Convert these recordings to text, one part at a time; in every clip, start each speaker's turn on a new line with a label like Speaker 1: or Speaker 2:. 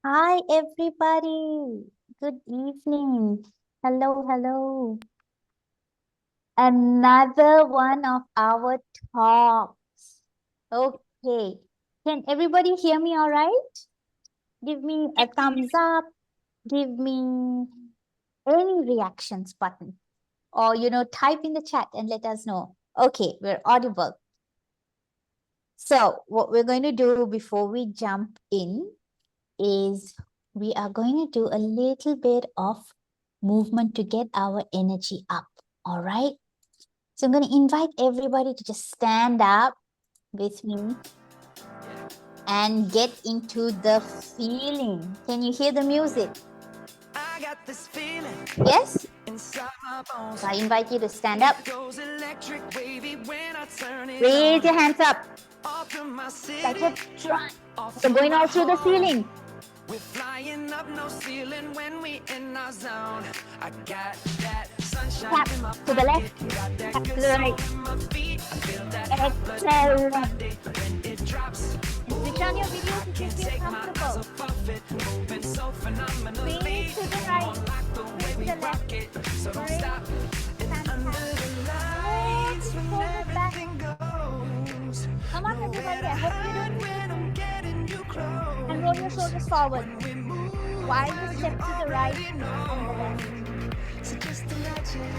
Speaker 1: Hi, everybody. Good evening. Hello, hello. Another one of our talks. Okay. Can everybody hear me all right? Give me a thumbs up. Give me any reactions button. Or, type in the chat and let us know. Okay, we're audible. So, what we're going to do before we jump in is we are going to do a little bit of movement to get our energy up. All right. So I'm going to invite everybody to just stand up with me and get into the feeling. Can you hear the music?
Speaker 2: I got this feeling.
Speaker 1: Yes?
Speaker 2: Inside my bones.
Speaker 1: So I invite you to stand up.
Speaker 2: Goes electric wavy when I turn it
Speaker 1: Raise your
Speaker 2: on.
Speaker 1: hands up.
Speaker 2: Off from my city.
Speaker 1: Like you're trying.
Speaker 2: Off
Speaker 1: So
Speaker 2: to
Speaker 1: going
Speaker 2: my
Speaker 1: all through the
Speaker 2: home.
Speaker 1: ceiling.
Speaker 2: We're flying up no ceiling when we in our zone. I got that sunshine
Speaker 1: Tap
Speaker 2: in my
Speaker 1: to the left.
Speaker 2: pocket. Got that
Speaker 1: Tap to
Speaker 2: good
Speaker 1: the
Speaker 2: soul
Speaker 1: right.
Speaker 2: in my feet. I feel that hot blood in my
Speaker 1: Excellent.
Speaker 2: body when it drops.
Speaker 1: Switch on your video if you
Speaker 2: Can't
Speaker 1: feel
Speaker 2: take my eyes
Speaker 1: comfortable.
Speaker 2: off it. Moving so phenomenally.
Speaker 1: Swing to the right.
Speaker 2: Like the way
Speaker 1: Swing
Speaker 2: we
Speaker 1: to the left.
Speaker 2: rock it. So don't
Speaker 1: Great.
Speaker 2: stop. And under the lights when
Speaker 1: Shoulders back.
Speaker 2: everything goes.
Speaker 1: Come on, everybody. I hope you're doing
Speaker 2: When I'm getting you close.
Speaker 1: and roll your shoulders forward
Speaker 2: When we move,
Speaker 1: while you
Speaker 2: you
Speaker 1: step to the right
Speaker 2: already
Speaker 1: and the left.
Speaker 2: know. So just imagine.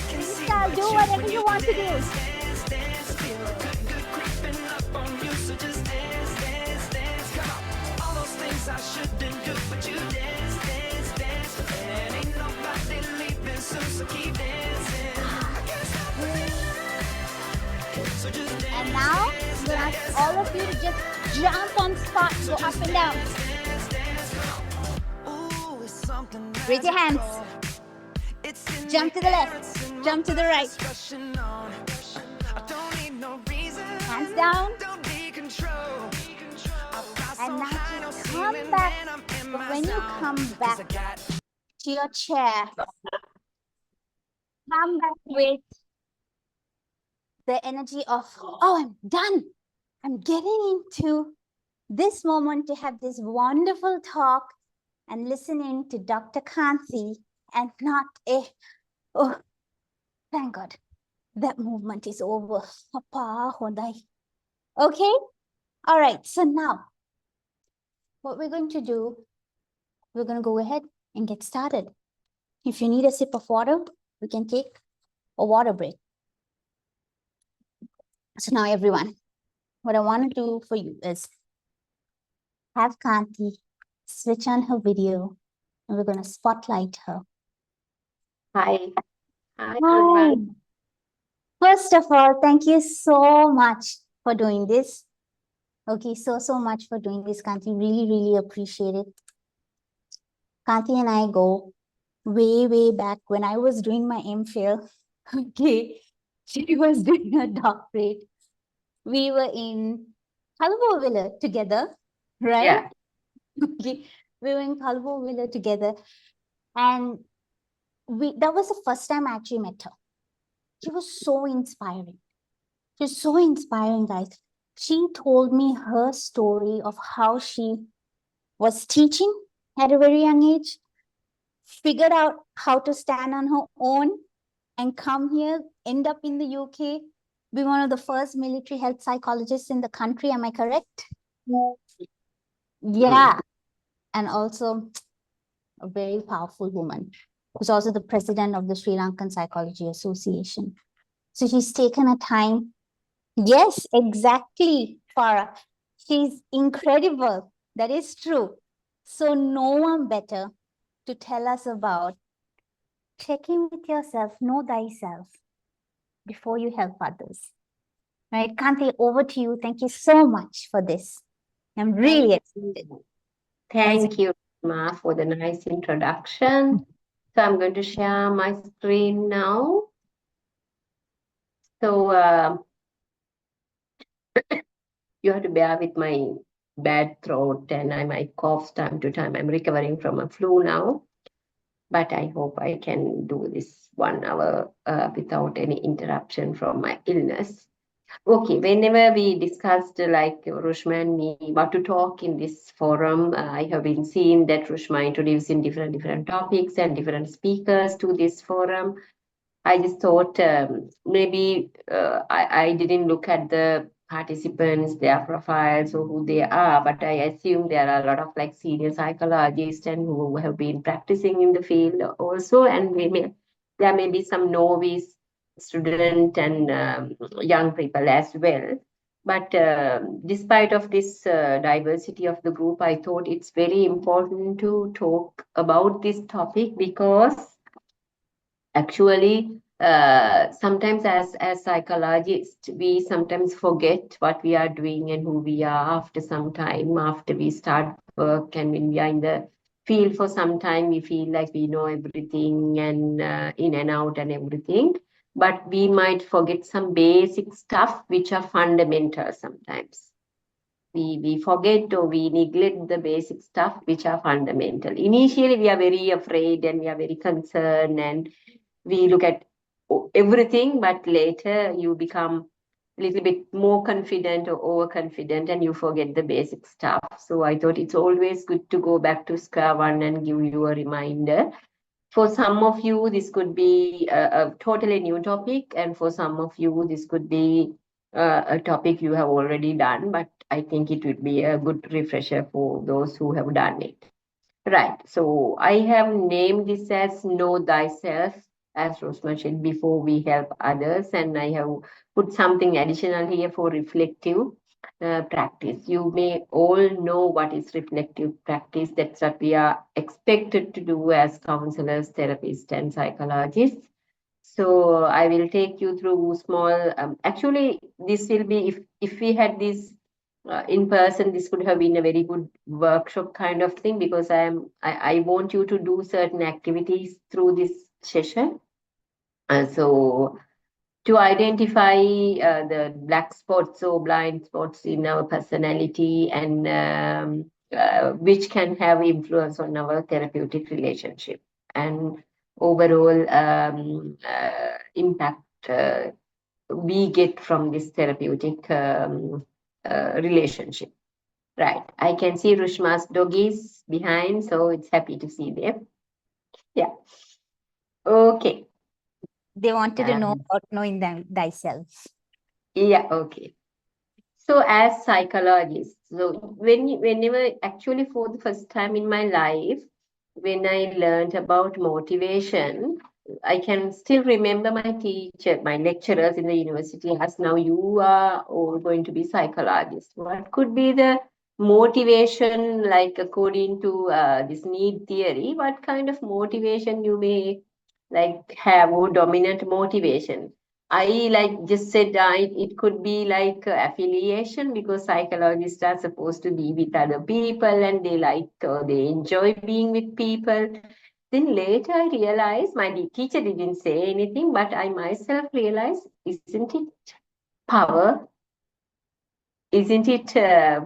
Speaker 1: Freestyle, do whatever you want to do.
Speaker 2: Dance, dance, feel good creeping up on you. So just dance, dance, dance. Come on. All those things I shouldn't do, but you dance, dance, dance. And ain't nobody leaving soon, so keep dancing. I can't stop the feeling. So just dance.
Speaker 1: And now, I'm going to ask all of you to just jump on spot, go up and down.
Speaker 2: Ooh, it's something
Speaker 1: Raise your hands. Jump to the left, jump to the right. Hands down. And now just come back. But when you come back to your chair, come back with the energy of, oh, I'm done. I'm getting into this moment to have this wonderful talk and listening to Dr. Kanthi and not a, oh, thank God, that movement is over. Okay? All right, so now, what we're going to do, we're going to go ahead and get started. If you need a sip of water, we can take a water break. So now, everyone, what I want to do for you is have Kanthi switch on her video, and we're going to spotlight her.
Speaker 3: Hi. Hi,
Speaker 1: Hi.
Speaker 3: everyone.
Speaker 1: First of all, thank you so much for doing this. Okay, so much for doing this, Kanthi. Really, really appreciate it. Kanthi and I go way back when I was doing my MPhil. Okay, she was doing her doctorate. We were in Colombo Villa together, right?
Speaker 3: Yeah.
Speaker 1: Okay, we were in Colombo Villa together. And that was the first time I actually met her. She was so inspiring. She's so inspiring, guys. She told me her story of how she was teaching at a very young age, figured out how to stand on her own and come here, end up in the UK, be one of the first military health psychologists in the country. Am I correct? Yeah. And also a very powerful woman who's also the president of the Sri Lankan Psychology Association. So she's taken a time. Yes, exactly, Farah. She's incredible. That is true. So no one better to tell us about checking with yourself, know thyself before you help others. Right, Kanthi, over to you. Thank you so much for this. I'm really excited.
Speaker 3: Thank you, Ma, for the nice introduction. So I'm going to share my screen now. So you have to bear with my bad throat and I might cough time to time. I'm recovering from a flu now, but I hope I can do this 1 hour without any interruption from my illness. Okay, whenever we discussed like Rushma and me what to talk in this forum, I have been seeing that Rushma introducing different topics and different speakers to this forum. I just thought maybe I didn't look at the participants, their profiles, or who they are, but I assume there are a lot of like senior psychologists and who have been practicing in the field also, and there may be some novice student and young people as well. But despite of this diversity of the group, I thought it's very important to talk about this topic because actually sometimes as psychologists we sometimes forget what we are doing and who we are after some time after we start work, and when we are in the field for some time we feel like we know everything and in and out and everything, but we might forget some basic stuff which are fundamental sometimes. We forget or we neglect the basic stuff which are fundamental. Initially, we are very afraid and we are very concerned and we look at everything, but later you become a little bit more confident or overconfident and you forget the basic stuff. So I thought it's always good to go back to square one and give you a reminder. For some of you, this could be a totally new topic, and for some of you, this could be a topic you have already done, but I think it would be a good refresher for those who have done it. Right. So I have named this as Know Thyself, as Rose mentioned, before we help others. And I have put something additional here for reflective practice. You may all know what is reflective practice. That's what we are expected to do as counselors, therapists, and psychologists. So I will take you through small. Actually, this will be if we had this in person, this could have been a very good workshop kind of thing because I want you to do certain activities through this session. So to identify the black spots or blind spots in our personality and which can have influence on our therapeutic relationship and overall impact we get from this therapeutic relationship. Right. I can see Rushma's doggies behind, so it's happy to see them. Yeah. Okay.
Speaker 1: They wanted to know
Speaker 3: Um,
Speaker 1: about knowing them thyself.
Speaker 3: yeah. Okay. So as psychologists, so whenever actually for the first time in my life, when I learned about motivation, I can still remember my teacher, my lecturers in the university asked, now you are all going to be psychologists. What could be the motivation, like according to this need theory, what kind of motivation you may like have or dominant motivation? I like just said it could be like affiliation because psychologists are supposed to be with other people and they like they enjoy being with people. Then later I realized my teacher didn't say anything, but I myself realized, isn't it power? Isn't it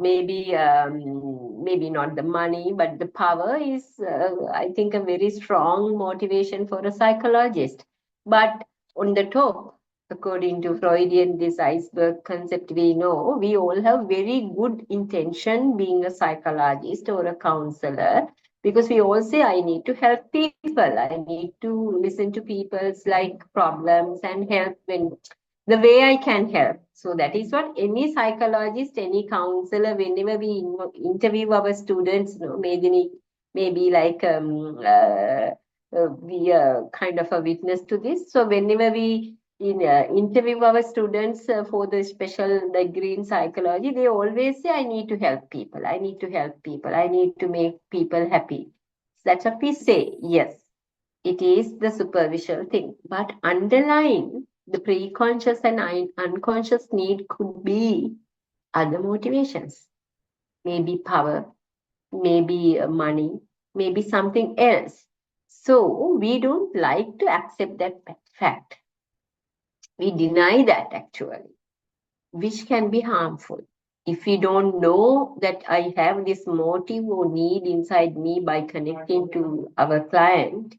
Speaker 3: maybe not the money, but the power is I think a very strong motivation for a psychologist. But on the top, according to Freudian, this iceberg concept, we know we all have very good intention being a psychologist or a counselor because we all say I need to help people, I need to listen to people's like problems and help when the way I can help. So that is what any psychologist, any counselor, whenever we interview our students, maybe like we are kind of a witness to this. So whenever we interview our students for the special degree in psychology, they always say, I need to help people. I need to help people. I need to make people happy. That's what we say. Yes, it is the superficial thing. But underlying the pre-conscious and unconscious need could be other motivations, maybe power, maybe money, maybe something else. So we don't like to accept that fact. We deny that actually, which can be harmful. If we don't know that I have this motive or need inside me by connecting to our client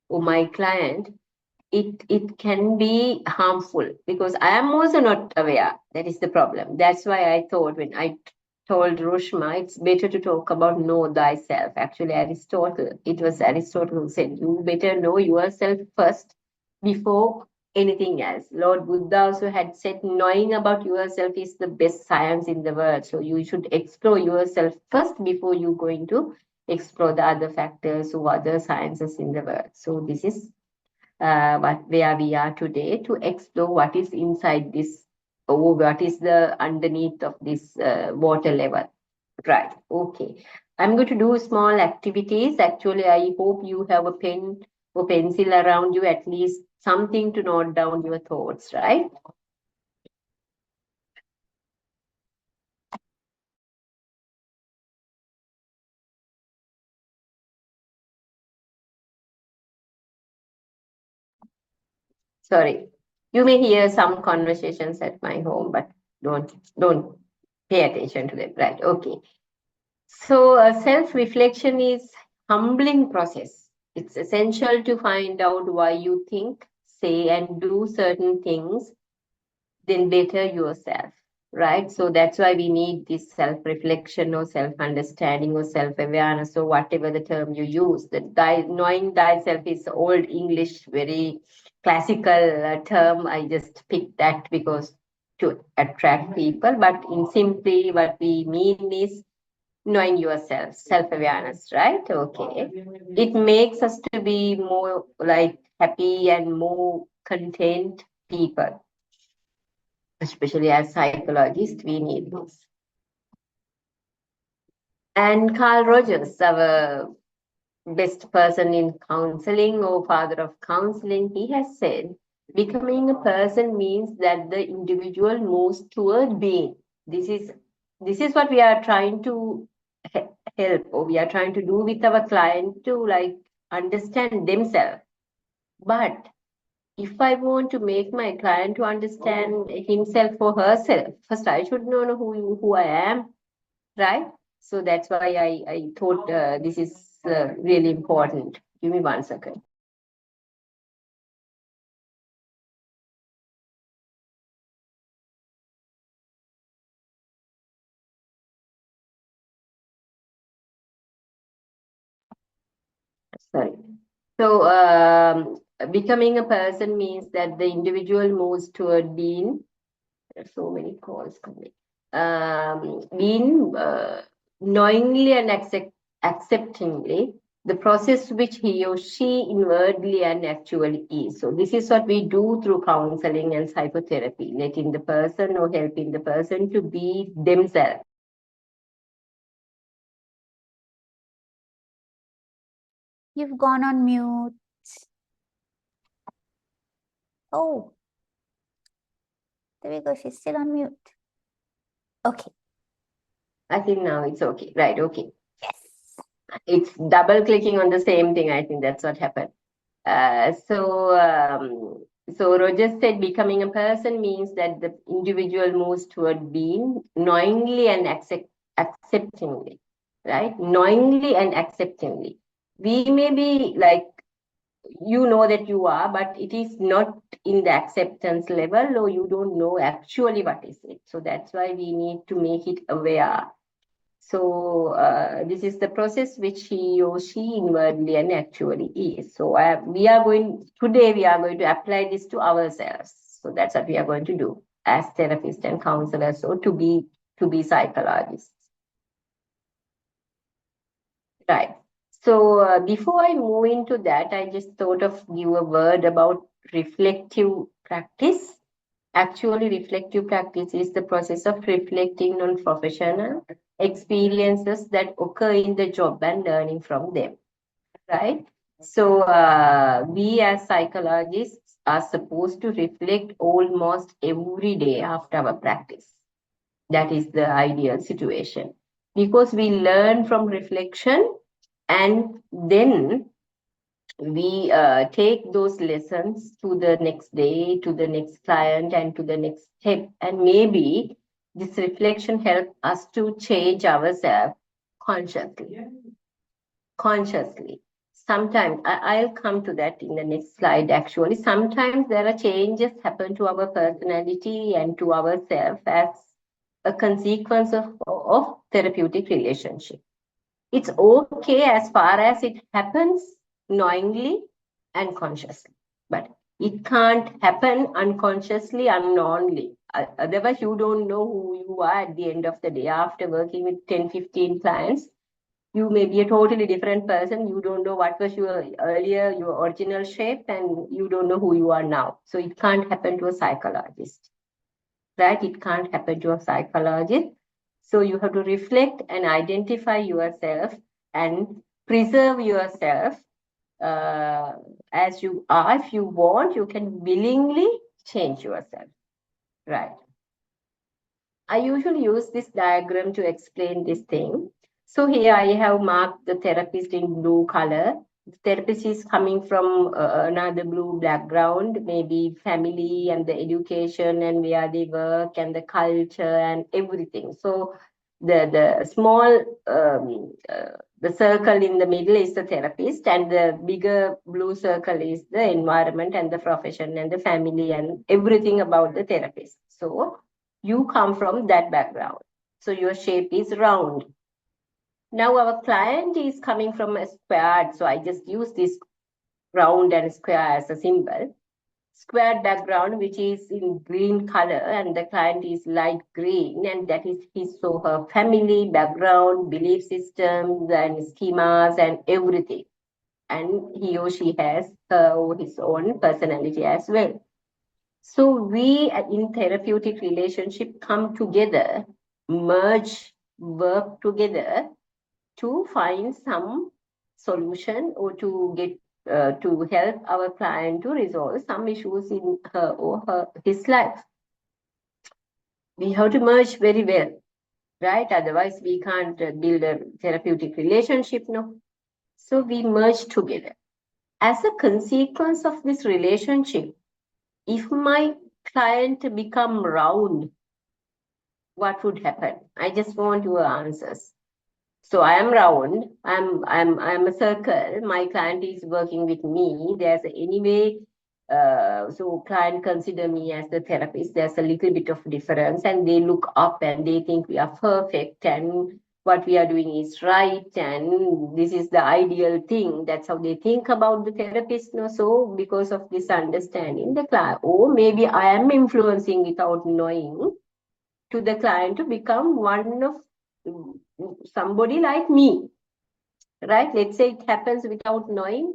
Speaker 3: or my client, it can be harmful because I am also not aware. That is the problem. That's why I thought when I told Rushma, it's better to talk about know thyself. Actually, it was Aristotle who said, you better know yourself first before anything else. Lord Buddha also had said, knowing about yourself is the best science in the world. So you should explore yourself first before you going to explore the other factors or other sciences in the world. So this is where we are today to explore what is inside this or what is the underneath of this water level. Right. Okay. I'm going to do small activities. Actually, I hope you have a pen or pencil around you, at least something to note down your thoughts, right? Sorry. You may hear some conversations at my home, but don't pay attention to them. Right. Okay. So self-reflection is humbling process. It's essential to find out why you think, say, and do certain things, then better yourself, right? So that's why we need this self-reflection or self-understanding or self-awareness or whatever the term you use. Knowing thyself is old English, very classical term. I just picked that because to attract people, but in simply what we mean is knowing yourself, self-awareness, right? Okay. It makes us to be more like happy and more content people, especially as psychologists, we need this. And Carl Rogers, our best person in counseling or father of counseling, he has said, becoming a person means that the individual moves toward being. This is what we are trying to help, or we are trying to do with our client to like understand themselves. But if I want to make my client to understand himself or herself, first I should know who I am, right? So that's why I thought this is really important. Give me 1 second. Sorry. So becoming a person means that the individual moves toward being. There's so many calls coming. Being knowingly and acceptingly the process which he or she inwardly and actually is. So this is what we do through counseling and psychotherapy, letting the person or helping the person to be themselves.
Speaker 1: You've gone on mute. Oh, there we go. She's still on mute. Okay.
Speaker 3: I think now it's okay. Right, okay.
Speaker 1: Yes.
Speaker 3: It's double clicking on the same thing. I think that's what happened. So Roger said becoming a person means that the individual moves toward being knowingly and acceptingly, right? Knowingly and acceptingly. We may be like, you know that you are, but it is not in the acceptance level, or you don't know actually what is it. So that's why we need to make it aware. So this is the process which he or she inwardly and actually is. So today we are going to apply this to ourselves. So that's what we are going to do as therapists and counselors, or to be psychologists. Right. So before I move into that, I just thought of give a word about reflective practice. Actually, reflective practice is the process of reflecting on professional experiences that occur in the job and learning from them, right? So we as psychologists are supposed to reflect almost every day after our practice. That is the ideal situation, because we learn from reflection and then we take those lessons to the next day, to the next client, and to the next step. And maybe this reflection helps us to change ourselves consciously. Consciously. sometimes, I'll come to that in the next slide actually. Sometimes there are changes happen to our personality and to ourselves as a consequence of therapeutic relationship. It's okay as far as it happens knowingly and consciously, but it can't happen unconsciously, unknowingly. Otherwise, you don't know who you are at the end of the day. After working with 10, 15 clients, you may be a totally different person. You don't know what was your earlier, your original shape, and you don't know who you are now. So it can't happen to a psychologist, right? It can't happen to a psychologist. So you have to reflect and identify yourself and preserve yourself as you are. If you want, you can willingly change yourself, right? I usually use this diagram to explain this thing. So here I have marked the therapist in blue color. The therapist is coming from another blue background, maybe family and the education and where they work and the culture and everything. So the small, the circle in the middle is the therapist, and the bigger blue circle is the environment and the profession and the family and everything about the therapist. So you come from that background. So your shape is round. Now our client is coming from a squared. So I just use this round and square as a symbol. Squared background, which is in green color, and the client is light green, and that is his or her family background, belief systems and schemas and everything. And he or she has her or his own personality as well. So we in therapeutic relationship come together, merge, work together to find some solution or to get to help our client to resolve some issues in her or his life. We have to merge very well, right? Otherwise, we can't build a therapeutic relationship, no. So we merge together. As a consequence of this relationship, if my client become round, what would happen? I just want your answers. So I am round. I'm a circle. My client is working with me. There's anyway. So client consider me as the therapist. There's a little bit of difference, and they look up and they think we are perfect and what we are doing is right and this is the ideal thing. That's how they think about the therapist. No, so because of this understanding, the client, or maybe I am influencing without knowing to the client to become one of somebody like me, right? Let's say it happens without knowing.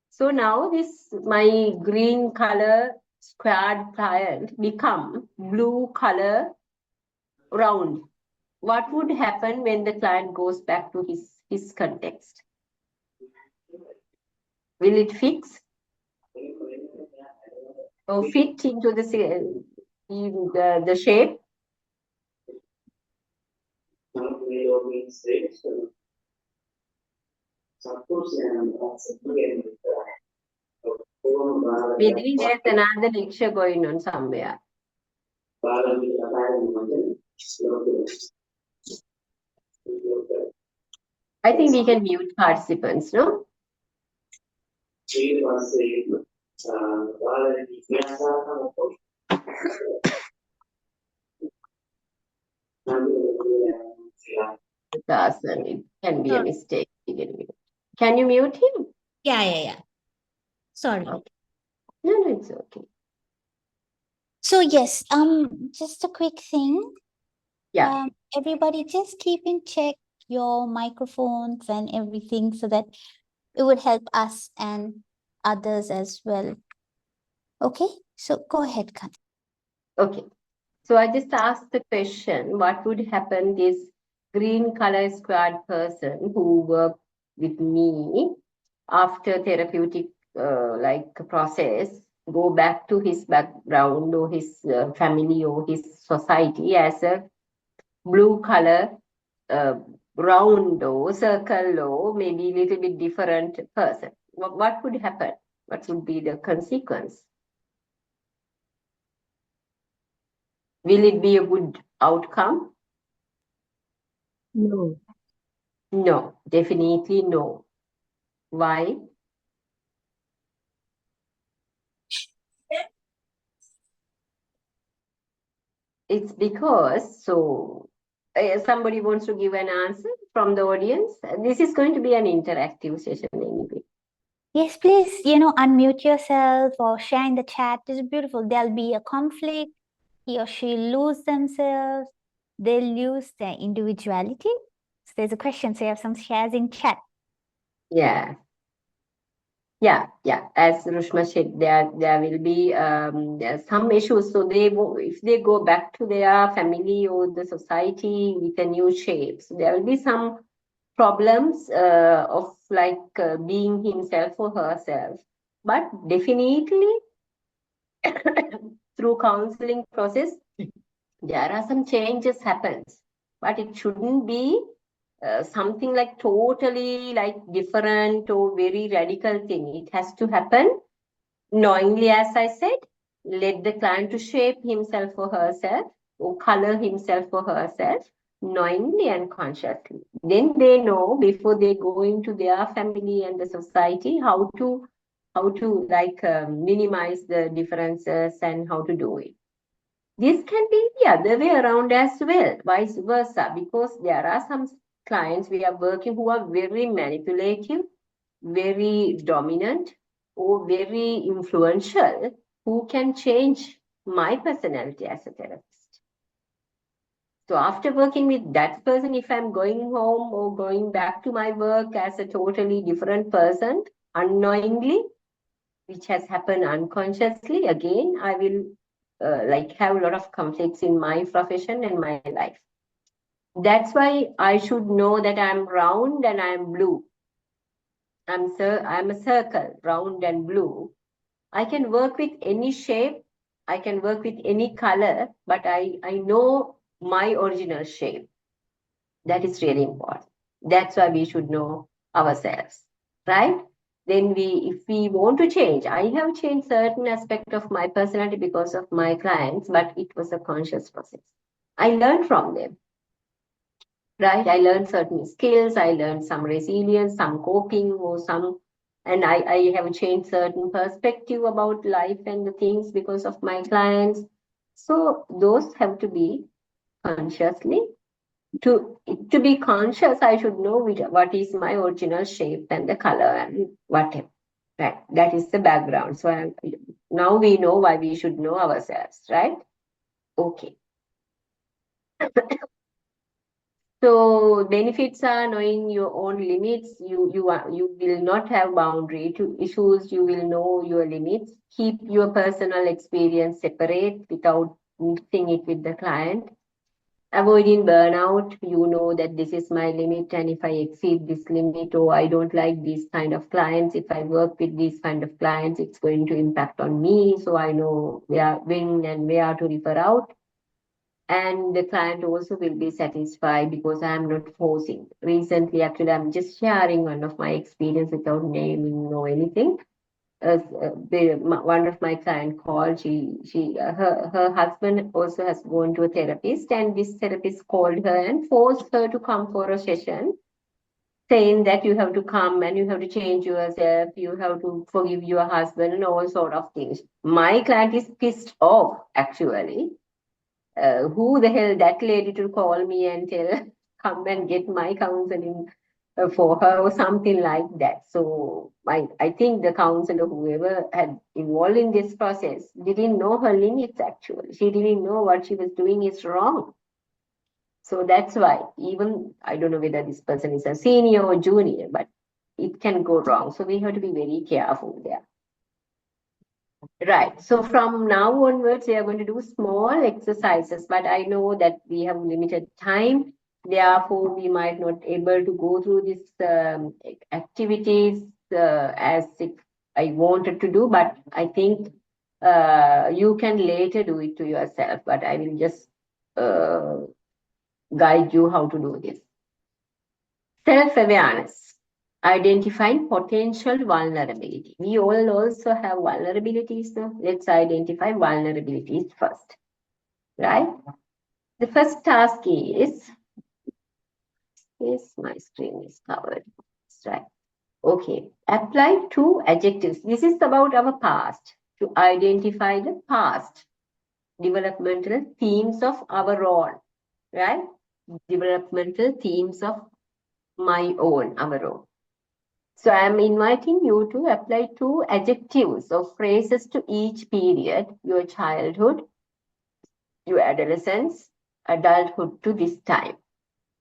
Speaker 3: So now this, my green color squared client become blue color round. What would happen when the client goes back to his context? Will it fix or fit into the shape? Maybe there's another lecture going on somewhere. I think we can mute participants, no? It can be a mistake. Can you mute him?
Speaker 1: Yeah. Sorry.
Speaker 3: Okay. No, it's okay.
Speaker 1: So yes, just a quick thing.
Speaker 3: Yeah.
Speaker 1: Everybody just keep in check your microphones and everything so that it would help us and others as well. Okay, so go ahead, Kanthi.
Speaker 3: Okay. So I just asked the question, what would happen this green color squared person who worked with me after therapeutic process, go back to his background or his family or his society as a blue color round or circle or maybe a little bit different person. What would happen? What would be the consequence? Will it be a good outcome?
Speaker 1: No.
Speaker 3: No, definitely no. Why? It's because, so somebody wants to give an answer from the audience. This is going to be an interactive session anyway.
Speaker 1: Yes, please, unmute yourself or share in the chat. It's beautiful. There'll be a conflict. He or she lose themselves. They'll lose their individuality. So there's a question. So you have some shares in chat.
Speaker 3: Yeah. Yeah, yeah. As Rushma said, there will be some issues. So if they go back to their family or the society with a new shape, so there will be some problems of like being himself or herself. But definitely through counseling process, there are some changes happens. But it shouldn't be something like totally like different or very radical thing. It has to happen knowingly, as I said. Let the client to shape himself or herself or color himself or herself knowingly and consciously. Then they know before they go into their family and the society how to like minimize the differences and how to do it. This can be the other way around as well, vice versa, because there are some clients we are working who are very manipulative, very dominant, or very influential, who can change my personality as a therapist. So after working with that person, if I'm going home or going back to my work as a totally different person, unknowingly, which has happened unconsciously, again, I will like have a lot of conflicts in my profession and my life. That's why I should know that I'm round and I'm blue. I'm a circle, round and blue. I can work with any shape, I can work with any color, but I know my original shape. That is really important. That's why we should know ourselves, right? Then if we want to change, I have changed certain aspect of my personality because of my clients, but it was a conscious process. I learned from them, right? I learned certain skills, I learned some resilience, some coping, or some, and I have changed certain perspective about life and the things because of my clients. So those have to be consciously. To be conscious, I should know what is my original shape and the color and whatever. Right. That is the background. So now we know why we should know ourselves, right? Okay. So benefits are knowing your own limits. You will not have boundary to issues. You will know your limits. Keep your personal experience separate without mixing it with the client. Avoiding burnout, you know that this is my limit, and if I exceed this limit, or I don't like these kind of clients, if I work with these kind of clients, it's going to impact on me. So I know when and where to refer out. And the client also will be satisfied because I'm not forcing. Recently, actually, I'm just sharing one of my experience without naming or anything. One of my client called, her husband also has gone to a therapist, and this therapist called her and forced her to come for a session, saying that you have to come and you have to change yourself, you have to forgive your husband and all sort of things. My client is pissed off, actually. Who the hell that lady to call me and tell, come and get my counseling for her or something like that. So I think the counselor, whoever had involved in this process, didn't know her limits actually. She didn't know what she was doing is wrong. So that's why, even I don't know whether this person is a senior or junior, but it can go wrong. So we have to be very careful there. Right. So from now onwards, we are going to do small exercises, but I know that we have limited time. Therefore, we might not able to go through these activities as if I wanted to do, but I think you can later do it to yourself, but I will just uh, guide you how to do this. Self-awareness, identifying potential vulnerability. We all also have vulnerabilities. So let's identify vulnerabilities first, right? The first task is my screen is covered. That's right. Okay, apply two adjectives. This is about our past, to identify the past developmental themes of our own, right? Developmental themes of my own, our own. So I'm inviting you to apply two adjectives or phrases to each period, your childhood, your adolescence, adulthood to this time.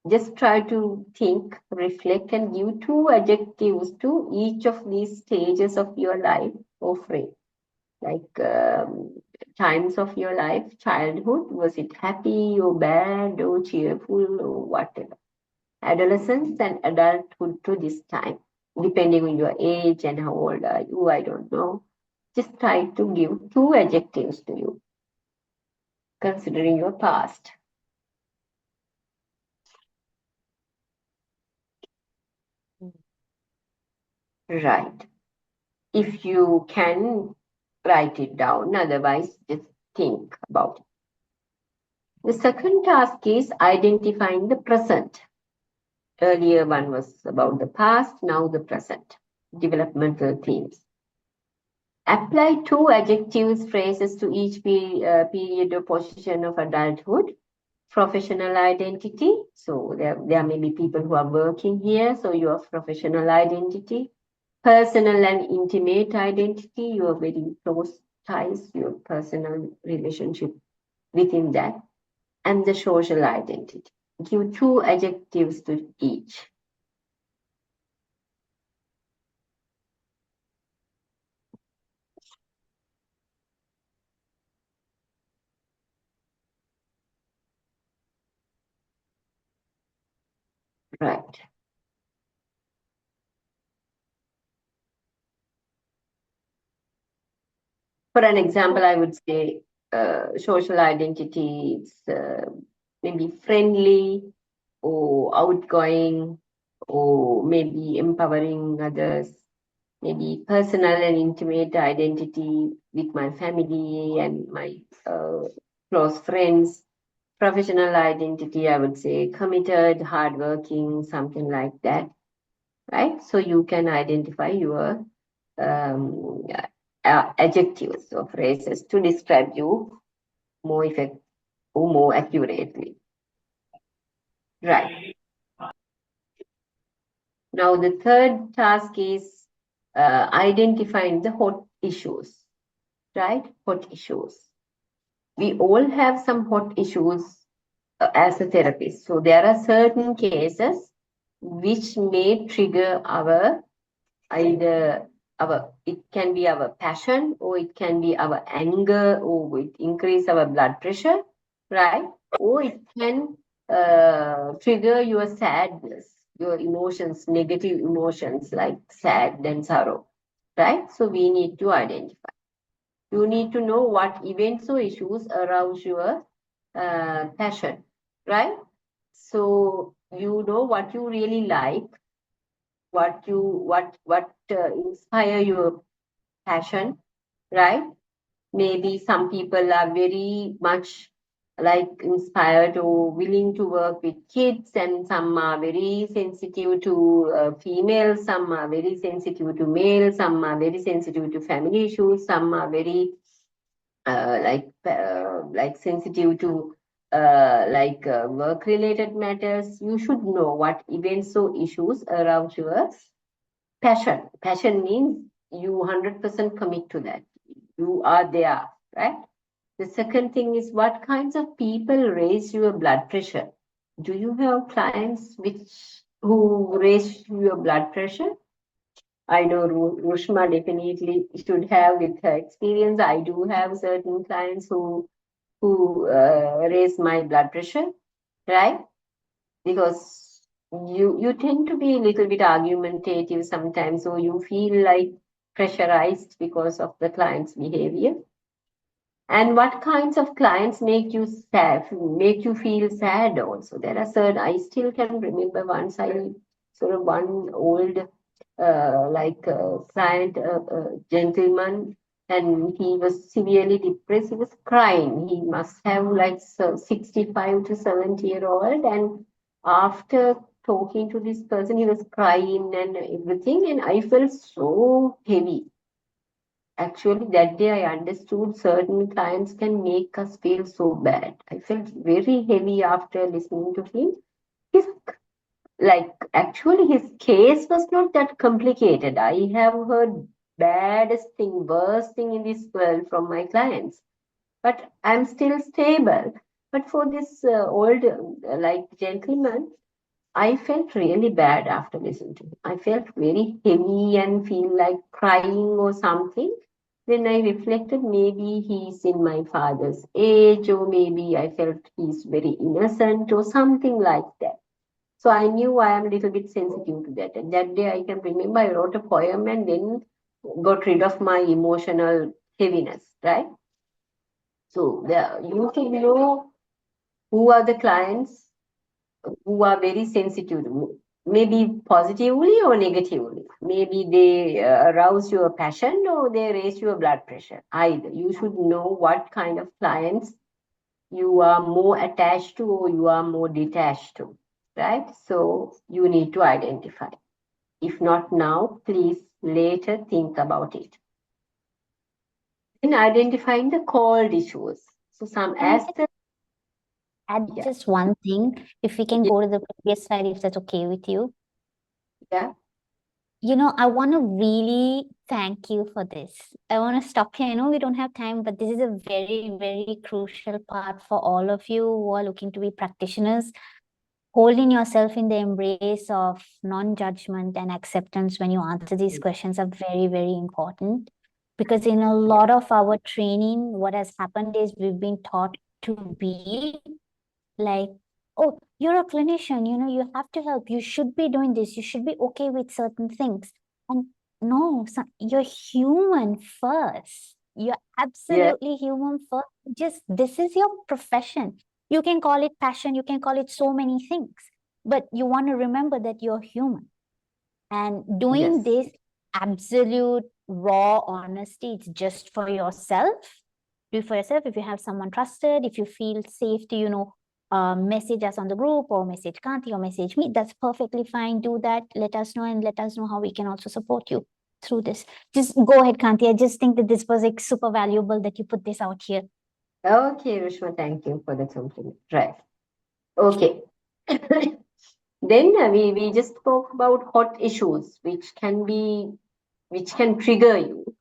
Speaker 3: Just try to think, reflect, and give two adjectives to each of these stages of your life or phrase. Like times of your life, childhood, was it happy or bad or cheerful or whatever? Adolescence and adulthood to this time, depending on your age and how old are you, I don't know. Just try to give two adjectives to you, considering your past. Right. If you can write it down, otherwise just think about it. The second task is identifying the present. Earlier one was about the past, now the present. Developmental themes. Apply two adjectives, phrases to each period or position of adulthood. Professional identity. So there may be people who are working here, so your professional identity. Personal and intimate identity, your very close ties, your personal relationship within that. And the social identity. Give two adjectives to each. Right. For an example, I would say social identity is maybe friendly or outgoing or maybe empowering others, maybe personal and intimate identity with my family and my close friends. Professional identity, I would say committed, hardworking, something like that, right? So you can identify your um, adjectives or phrases to describe you more effective or more accurately. Right. Now the third task is identifying the hot issues, right? Hot issues. We all have some hot issues as a therapist. So there are certain cases which may trigger our either our it can be our passion or it can be our anger or it increase our blood pressure, right? Or it can trigger your sadness, your emotions, negative emotions like sad and sorrow, right? So we need to identify. You need to know what events or issues arouse your passion, right? So you know what you really like, what inspire your passion, right? Maybe some people are very much like inspired or willing to work with kids, and some are very sensitive to females, some are very sensitive to males, some are very sensitive to family issues, some are very like sensitive to work related matters. You should know what events or issues around your passion. Passion means you 100% commit to that. You are there, right? The second thing is what kinds of people raise your blood pressure? Do you have clients who raise your blood pressure? I know Rushma definitely should have with her experience. I do have certain clients who raise my blood pressure, right? Because you tend to be a little bit argumentative sometimes, so you feel like pressurized because of the client's behavior. And what kinds of clients make you sad, make you feel sad also? There are certain, I still can remember once I sort of one old client, gentleman, and he was severely depressed. He was crying. He must have like 65 to 70-year-old. And after talking to this person. He was crying and everything, and I felt so heavy. Actually, that day I understood certain clients can make us feel so bad. I felt very heavy after listening to him. His actually his case was not that complicated. I have heard baddest thing, worst thing in this world from my clients, but I'm still stable. But for this old gentleman, I felt really bad after listening to him. I felt very heavy and feel like crying or something. Then I reflected, maybe he's in my father's age, or maybe I felt he's very innocent or something like that. So I knew I am a little bit sensitive to that. And that day I can remember I wrote a poem and then got rid of my emotional heaviness, right? So you should know who are the clients who are very sensitive to me. Maybe positively or negatively. Maybe they arouse your passion or they raise your blood pressure. Either. You should know what kind of clients you are more attached to or you are more detached to, right? So you need to identify. If not now, please later think about it. In identifying the cold issues. So some
Speaker 1: Can
Speaker 3: as
Speaker 1: I
Speaker 3: the
Speaker 1: add
Speaker 3: yeah,
Speaker 1: just one thing? If we can
Speaker 3: yeah,
Speaker 1: go to the previous slide, if that's okay with you.
Speaker 3: yeah,
Speaker 1: I want to really thank you for this. I want to stop here. I know we don't have time, but this is a very, very crucial part for all of you who are looking to be practitioners. Holding yourself in the embrace of non-judgment and acceptance when you answer these questions are very, very important. Because in a
Speaker 3: yeah,
Speaker 1: lot of our training, what has happened is we've been taught to be like, oh, you're a clinician, you have to help, you should be doing this, you should be okay with certain things. And no, you're human first. You're
Speaker 3: yeah,
Speaker 1: absolutely human first. Just this is your profession. You can call it passion, you can call it so many things, but you want to remember that you're human. And doing
Speaker 3: yes,
Speaker 1: this absolute raw honesty, it's just for yourself. Do it for yourself. If you have someone trusted, if you feel safe to, message us on the group or message Kanthi or message me, that's perfectly fine. Do that. Let us know and let us know how we can also support you through this. Just go ahead, Kanthi. I just think that this was like super valuable that you put this out here.
Speaker 3: Okay, Rushma, thank you for the compliment. Right. Okay. Then we just spoke about hot issues which can trigger you.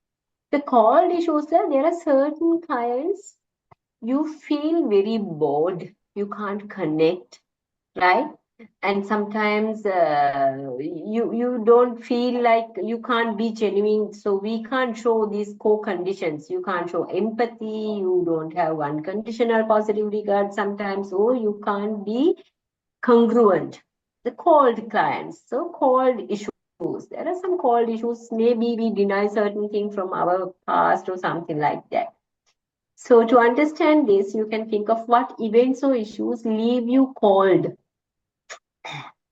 Speaker 3: The cold issues, there are certain clients you feel very bored, you can't connect, right? And sometimes you don't feel like you can't be genuine, so we can't show these core conditions. You can't show empathy, you don't have unconditional positive regard sometimes, or you can't be congruent. The cold clients, so cold issues. There are some cold issues. Maybe we deny certain things from our past or something like that. So to understand this, you can think of what events or issues leave you cold.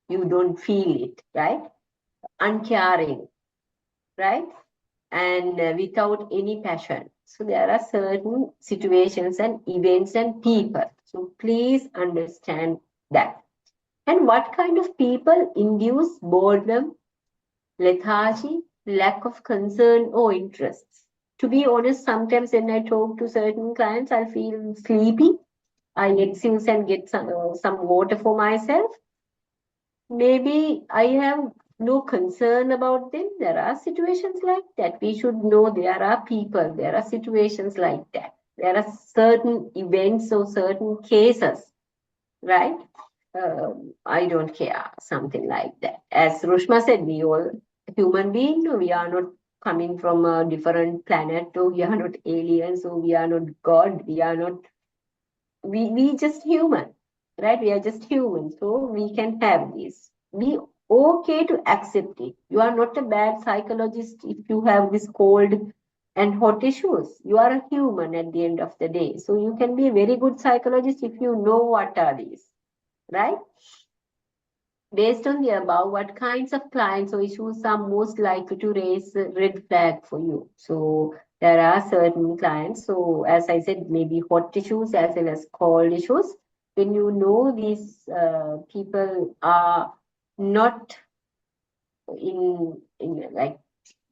Speaker 3: You don't feel it, right? Uncaring, right? And without any passion. So there are certain situations and events and people. So please understand that. And what kind of people induce boredom, lethargy, lack of concern or interests? To be honest, sometimes when I talk to certain clients, I feel sleepy. I excuse and get some water for myself. Maybe I have no concern about them. There are situations like that. We should know there are people, there are situations like that. There are certain events or certain cases, right? I don't care, something like that. As Rushma said, we all human beings, we are not coming from a different planet, or we are not aliens, or we are not God, we are not, we just human, right? We are just human, so we can have this. Be okay to accept it. You are not a bad psychologist if you have this cold and hot issues. You are a human at the end of the day. So you can be a very good psychologist if you know what are these, right? Based on the above, what kinds of clients or issues are most likely to raise a red flag for you? So there are certain clients. So as I said, maybe hot issues as well as cold issues. When you know these people are not in like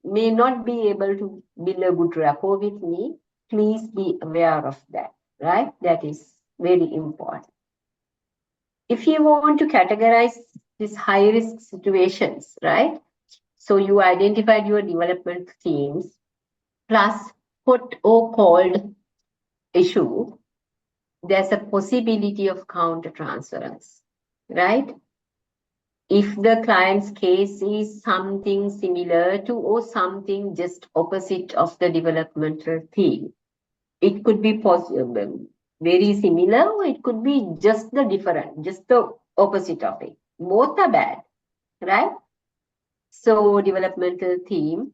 Speaker 3: may not be able to build a good rapport with me, please be aware of that, right? That is very important. If you want to categorize these high risk situations, right? So you identified your development themes plus hot or cold issue, there's a possibility of counter transference, right? If the client's case is something similar to or something just opposite of the developmental theme, it could be possible, very similar, or it could be just the different, just the opposite of it. Both are bad, right? So developmental theme,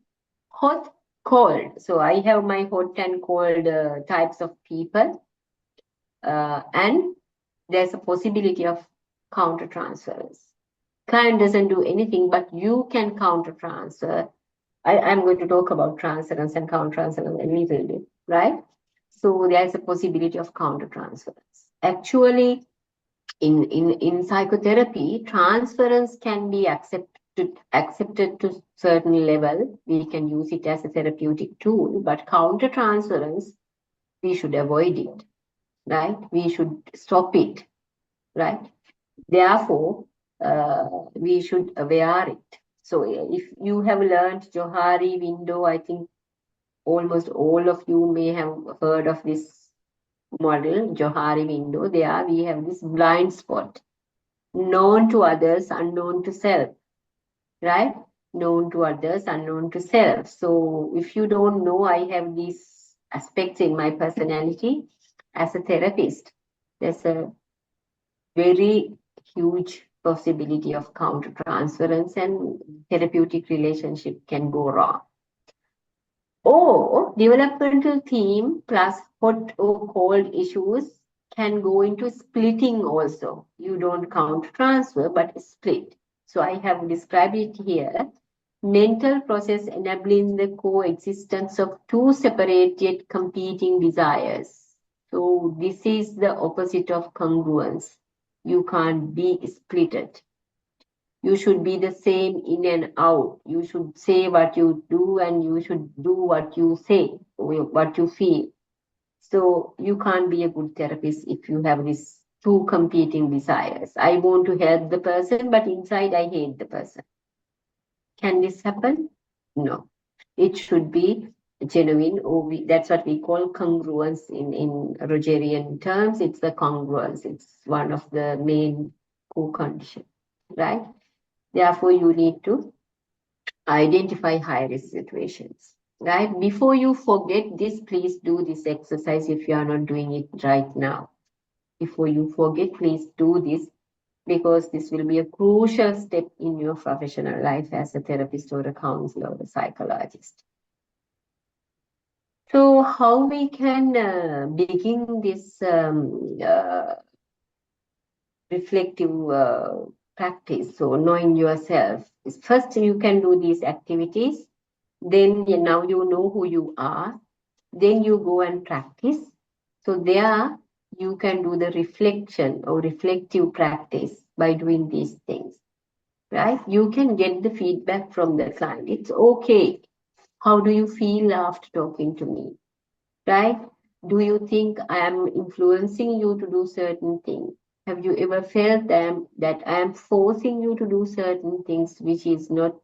Speaker 3: hot, cold. So I have my hot and cold types of people, and there's a possibility of counter transference. Client doesn't do anything, but you can counter transfer. I'm going to talk about transference and counter transference a little bit, right? So there's a possibility of counter transference. Actually, in psychotherapy, transference can be accepted to certain level. We can use it as a therapeutic tool, but counter transference, we should avoid it, right? We should stop it, right? Therefore, we should aware it. So if you have learned Johari window, I think almost all of you may have heard of this model, Johari window. There we have this blind spot, known to others, unknown to self, right? Known to others, unknown to self. So if you don't know, I have these aspects in my personality as a therapist. There's a very huge possibility of counter transference and therapeutic relationship can go wrong. Or developmental theme plus hot or cold issues can go into splitting also. You don't count transfer, but split. So I have described it here. Mental process enabling the coexistence of two separate yet competing desires. So this is the opposite of congruence. You can't be splitted. You should be the same in and out. You should say what you do and you should do what you say, what you feel. So you can't be a good therapist if you have these two competing desires. I want to help the person, but inside I hate the person. Can this happen? No. It should be genuine, or that's what we call congruence in Rogerian terms. It's the congruence. It's one of the main co-conditions, right? Therefore, you need to identify high-risk situations, right? Before you forget this, please do this exercise if you are not doing it right now. Before you forget, please do this because this will be a crucial step in your professional life as a therapist or a counselor or a psychologist. So how we can begin this reflective practice, so knowing yourself, is first you can do these activities, then now you know who you are, then you go and practice. So there you can do the reflection or reflective practice by doing these things, right? You can get the feedback from the client. It's okay. How do you feel after talking to me, right? Do you think I am influencing you to do certain things? Have you ever felt that I am forcing you to do certain things which is not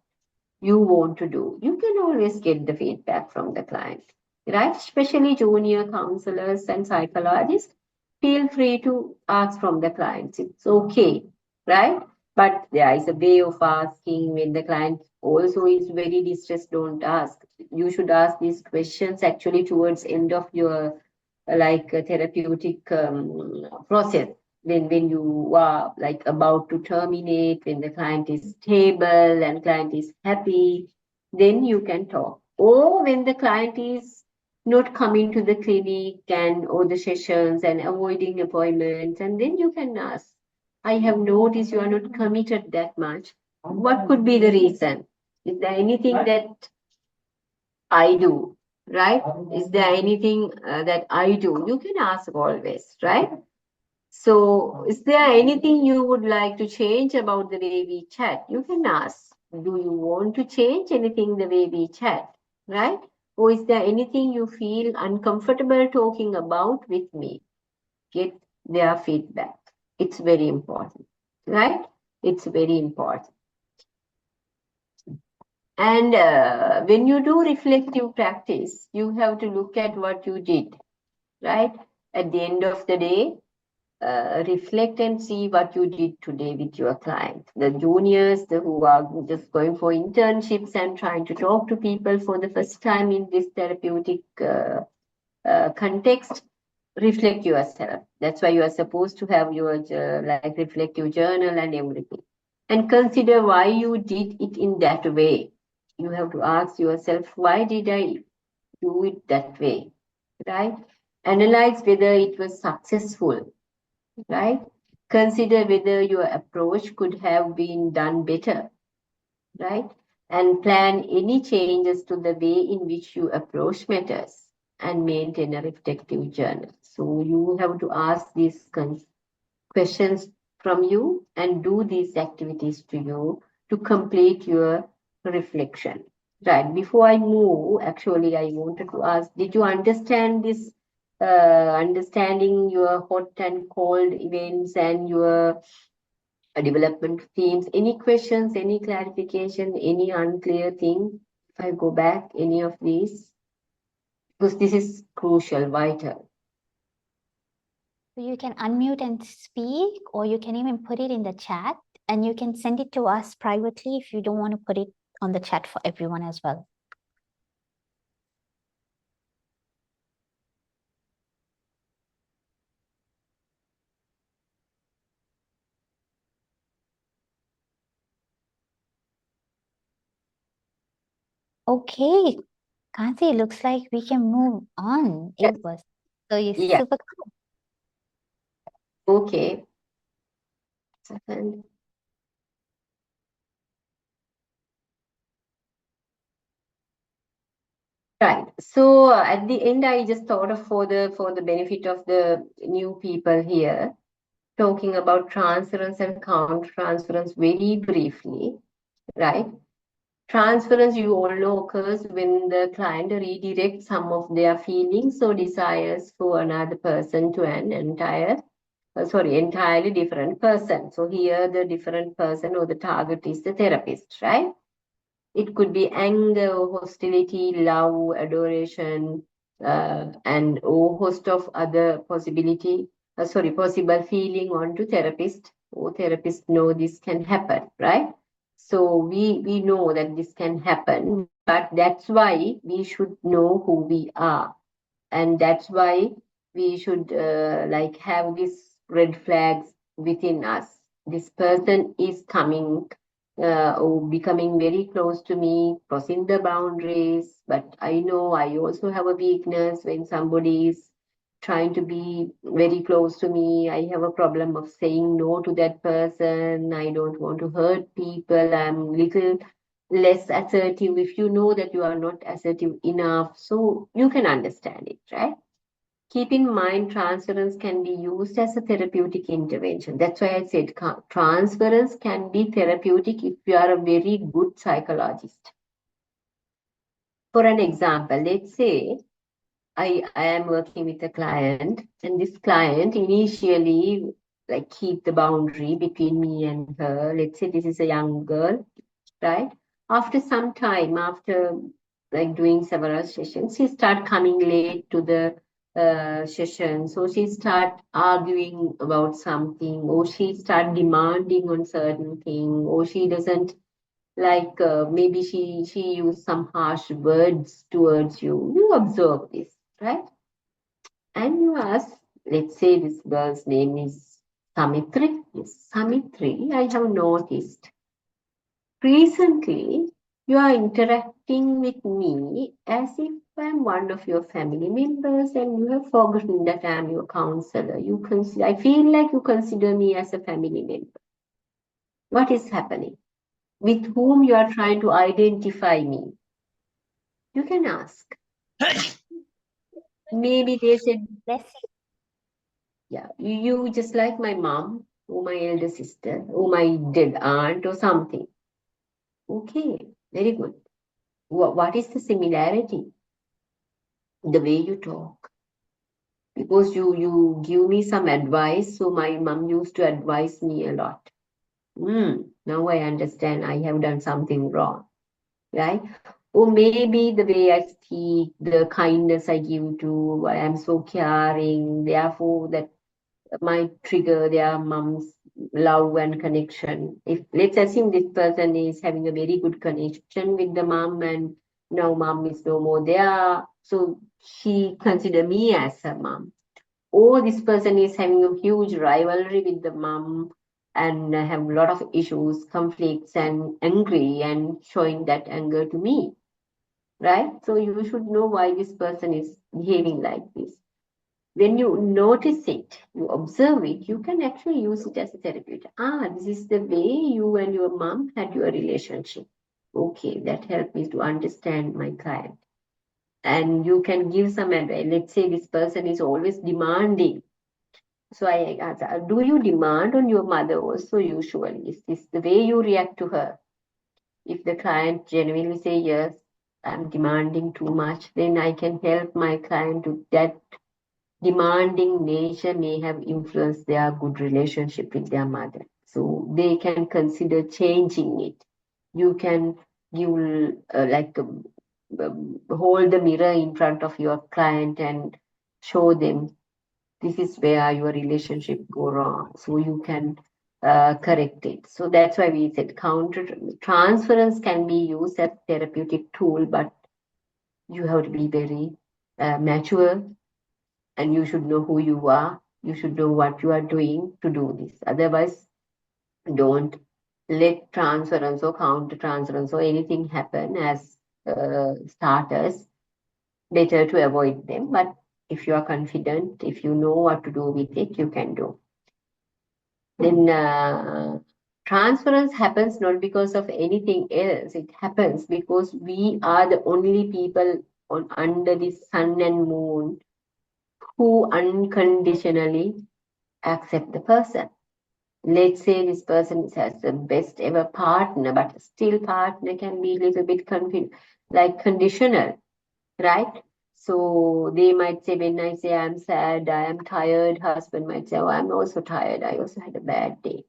Speaker 3: you want to do? You can always get the feedback from the client, right? Especially junior counselors and psychologists, feel free to ask from the clients. It's okay, right? But there is a way of asking when the client also is very distressed. Don't ask. You should ask these questions actually towards end of your therapeutic process, when you are like about to terminate, when the client is stable and client is happy, then you can talk. Or when the client is not coming to the clinic and or the sessions and avoiding appointments, and then you can ask, I have noticed you are not committed that much. What could be the reason? Is there anything that I do, right? Is there anything that I do? You can ask always, right? So, is there anything you would like to change about the way we chat? You can ask. Do you want to change anything the way we chat? Right? Or is there anything you feel uncomfortable talking about with me? Get their feedback. It's very important. Right? It's very important. And when you do reflective practice, you have to look at what you did. Right? At the end of the day, reflect and see what you did today with your client. The juniors who are just going for internships and trying to talk to people for the first time in this therapeutic context, reflect yourself. That's why you are supposed to have your like reflective journal and everything. And consider why you did it in that way. You have to ask yourself, why did I do it that way? Right? Analyze whether it was successful, right? Consider whether your approach could have been done better, right? And plan any changes to the way in which you approach matters and maintain a reflective journal. So you have to ask these questions from you and do these activities to you to complete your reflection. Right. Before I move, actually, I wanted to ask, did you understand this, understanding your hot and cold events and your development themes? Any questions, any clarification, any unclear thing? If I go back, any of these? Because this is crucial, vital.
Speaker 1: So you can unmute and speak, or you can even put it in the chat, and you can send it to us privately if you don't want to put it on the chat for everyone as well. Okay, Kanthi, looks like we can move on.
Speaker 3: Yes.
Speaker 1: It was so you
Speaker 3: Yeah.
Speaker 1: super.
Speaker 3: Okay. Second. Right. So at the end, I just thought of for the benefit of the new people here, talking about transference and countertransference very briefly, right? Transference, you all know, occurs when the client redirects some of their feelings or desires for another person to an entirely different person. So here, the different person or the target is the therapist, right? It could be anger, hostility, love, adoration, and a host of other possible feeling onto therapist. Or therapists know this can happen, right? So we know that this can happen, but that's why we should know who we are, and that's why we should like have these red flags within us. This person is coming or becoming very close to me, crossing the boundaries, but I know I also have a weakness. When somebody is trying to be very close to me, I have a problem of saying no to that person. I don't want to hurt people. I'm little less assertive. If you know that you are not assertive enough, so you can understand it, right? Keep in mind, transference can be used as a therapeutic intervention. That's why I said transference can be therapeutic if you are a very good psychologist. For an example, let's say I am working with a client, and this client initially like keep the boundary between me and her. Let's say this is a young girl, right? After some time, after like doing several sessions, she start coming late to the session. So she start arguing about something, or she start demanding on certain thing, or she doesn't like maybe she used some harsh words towards you. You observe this, right? And you ask, let's say this girl's name is Samitri. Yes, Samitri, I have noticed recently, you are interacting with me as if I'm one of your family members and you have forgotten that I'm your counselor. I feel like you consider me as a family member. What is happening? With whom you are trying to identify me? You can ask. Maybe they said,
Speaker 1: Let's see.
Speaker 3: Yeah, you just like my mom, or my elder sister, or my dead aunt, or something. Okay, very good. What is the similarity? The way you talk. Because you give me some advice, so my mom used to advise me a lot. Now I understand I have done something wrong, right? Or maybe the way I speak, the kindness I give to, I am so caring, therefore that might trigger their mom's love and connection. If let's assume this person is having a very good connection with the mom and now mom is no more there, so she consider me as her mom. Or this person is having a huge rivalry with the mom and have a lot of issues, conflicts, and angry and showing that anger to me, right? So you should know why this person is behaving like this. When you notice it, you observe it, you can actually use it as a therapeutic. This is the way you and your mom had your relationship. Okay, that helped me to understand my client. And you can give some advice. Let's say this person is always demanding. So I ask, do you demand on your mother also usually? Is this the way you react to her? If the client genuinely say yes, I'm demanding too much, then I can help my client to that demanding nature may have influenced their good relationship with their mother. So they can consider changing it. You can give hold the mirror in front of your client and show them this is where your relationship go wrong. So you can correct it. So that's why we said counter transference can be used as therapeutic tool, but you have to be very mature and you should know who you are. You should know what you are doing to do this. Otherwise, don't let transference or counter transference or anything happen as starters. Better to avoid them. But if you are confident, if you know what to do with it, you can do. Then transference happens not because of anything else. It happens because we are the only people on under the sun and moon who unconditionally accept the person. Let's say this person has the best ever partner, but still partner can be a little bit like conditional, right? So they might say, when I say I'm sad, I am tired, husband might say, oh, I'm also tired. I also had a bad day,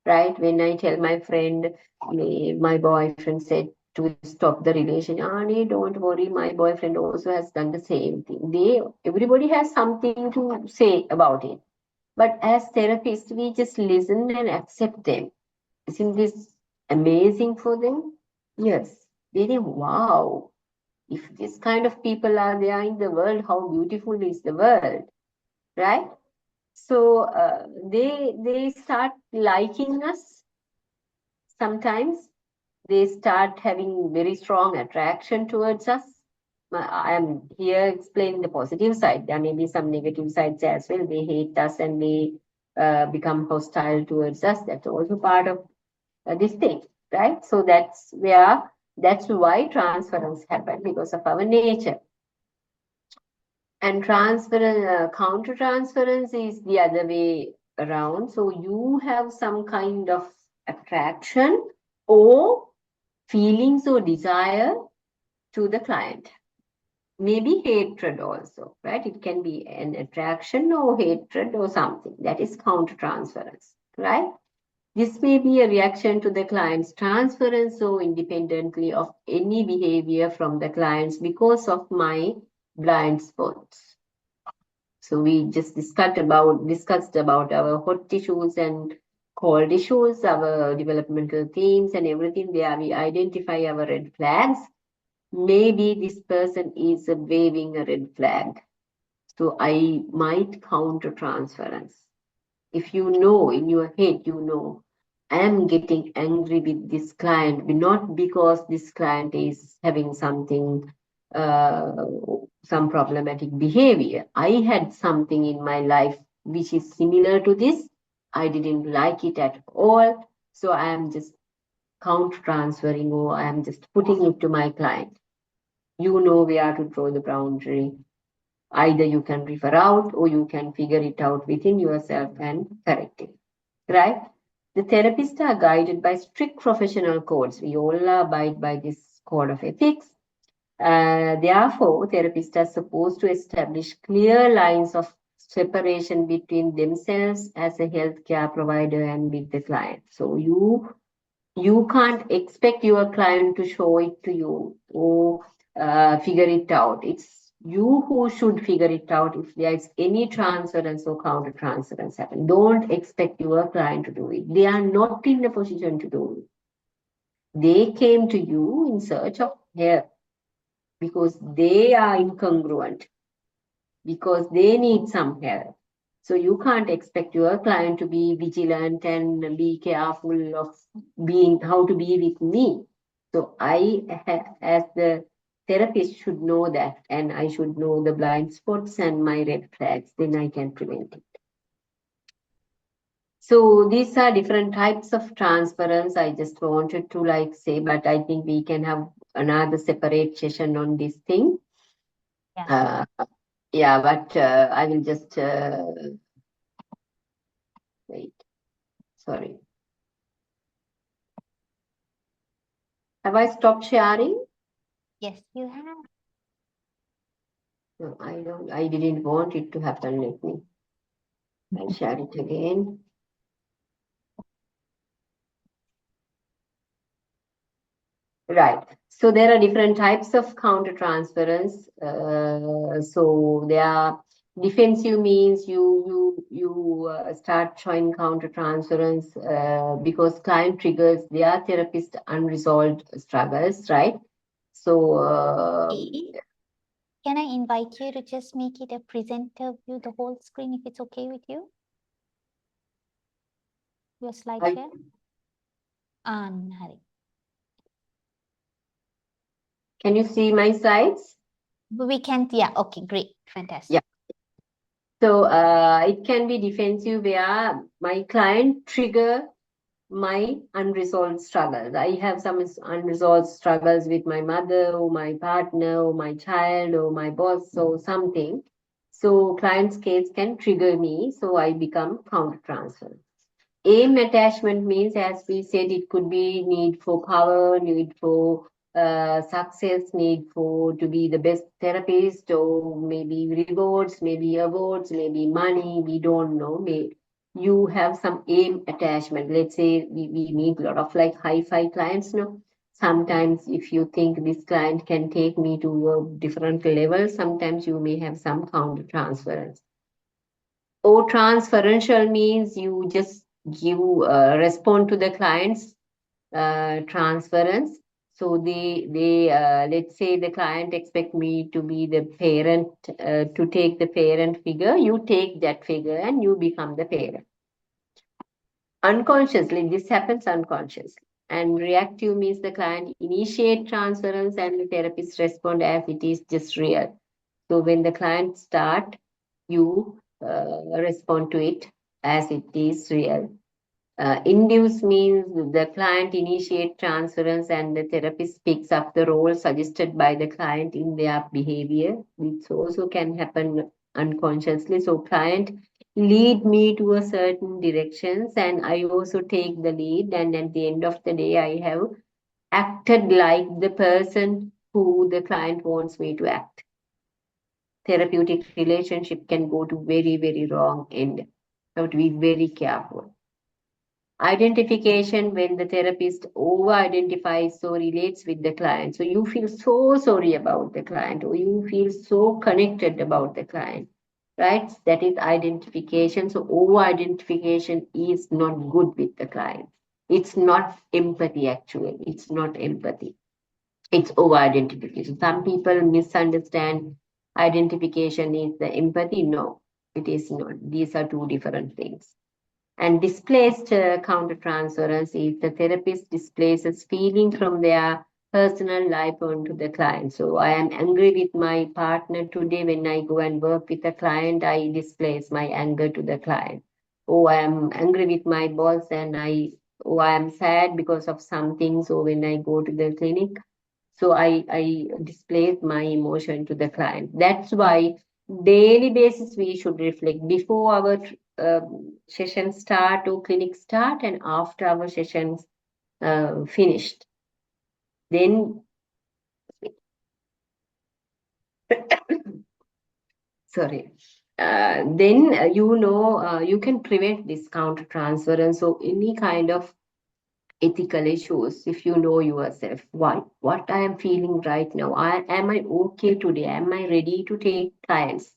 Speaker 3: right? When I tell my friend, my boyfriend said to stop the relation, Ani, don't worry, my boyfriend also has done the same thing. Everybody has something to say about it. But as therapists, we just listen and accept them. Isn't this amazing for them? Yes. They think, wow, if this kind of people are there in the world, how beautiful is the world, right? So they start liking us. Sometimes they start having very strong attraction towards us. I am here explaining the positive side. There may be some negative sides as well. They hate us and they become hostile towards us. That's also part of this thing, right? So that's why transference happen because of our nature. And counter transference is the other way around. So you have some kind of attraction or feelings or desire to the client. Maybe hatred also, right? It can be an attraction or hatred or something. That is counter transference, right? This may be a reaction to the client's transference or independently of any behavior from the clients because of my blind spots. So we just discussed about our hot issues and cold issues, our developmental themes and everything. There we identify our red flags. Maybe this person is waving a red flag. So I might counter transference. If you know in your head, you know, I am getting angry with this client, not because this client is having uh, some problematic behavior. I had something in my life which is similar to this. I didn't like it at all. So I am just counter transferring or I am just putting it to my client. You know where to draw the boundary. Either you can refer out or you can figure it out within yourself and correct it, right? The therapists are guided by strict professional codes. We all abide by this code of ethics. Therefore, therapists are supposed to establish clear lines of separation between themselves as a healthcare provider and with the client. So you can't expect your client to show it to you or figure it out. It's you who should figure it out if there is any transference or counter transference happen. Don't expect your client to do it. They are not in a position to do it. They came to you in search of help because they are incongruent, because they need some help. So you can't expect your client to be vigilant and be careful of being how to be with me. So as the therapist, should know that, and I should know the blind spots and my red flags. Then I can prevent it. So these are different types of transference. I just wanted to like say, but I think we can have another separate session on this thing.
Speaker 1: Yeah.
Speaker 3: Yeah, but I will just wait. Sorry. Have I stopped sharing?
Speaker 1: Yes, you have.
Speaker 3: No, I don't. I didn't want it to happen. Let me. I'll share it again. Right. So there are different types of counter transference. So there are defensive means you start showing counter transference because client triggers their therapist unresolved struggles, right? So
Speaker 1: Okay. Can I invite you to just make it a presenter view, the whole screen, if it's okay with you? Your slide
Speaker 3: I,
Speaker 1: share? Hari.
Speaker 3: can you see my slides?
Speaker 1: We can't, yeah, okay, great, fantastic.
Speaker 3: Yeah. So it can be defensive where my client trigger my unresolved struggles. I have some unresolved struggles with my mother or my partner or my child or my boss or something. So client's case can trigger me, so I become counter transfer. Aim attachment means, as we said, it could be need for power, need for success, need for to be the best therapist, or maybe rewards, maybe awards, maybe money. We don't know. Maybe you have some aim attachment. Let's say we meet a lot of like high-fi clients now. Sometimes if you think this client can take me to a different level, sometimes you may have some counter transference. Or transferential means you just give respond to the client's transference. So they let's say the client expect me to be the parent, to take the parent figure. You take that figure and you become the parent. Unconsciously, this happens unconsciously. And reactive means the client initiate transference and the therapist respond as it is just real. So when the client start, you respond to it as it is real. Induce means the client initiate transference and the therapist picks up the role suggested by the client in their behavior, which also can happen unconsciously. So client lead me to a certain directions and I also take the lead, and at the end of the day I have acted like the person who the client wants me to act. Therapeutic relationship can go to very, very wrong end. You have to be very careful. Identification, when the therapist over identifies or relates with the client. So you feel so sorry about the client or you feel so connected about the client, right? That is identification. So over identification is not good with the client. It's not empathy, actually. It's not empathy. It's over identification. Some people misunderstand identification is the empathy. No, it is not. These are two different things. And displaced countertransference is the therapist displaces feeling from their personal life onto the client. So I am angry with my partner today. When I go and work with a client, I displace my anger to the client. Oh, I am angry with my boss and I am sad because of something. So when I go to the clinic, so I displace my emotion to the client. That's why daily basis we should reflect before our session start or clinic start and after our sessions finished. Then sorry. Then you can prevent this counter transference or any kind of ethical issues if you know yourself. What I am feeling right now. Am I okay today? Am I ready to take clients?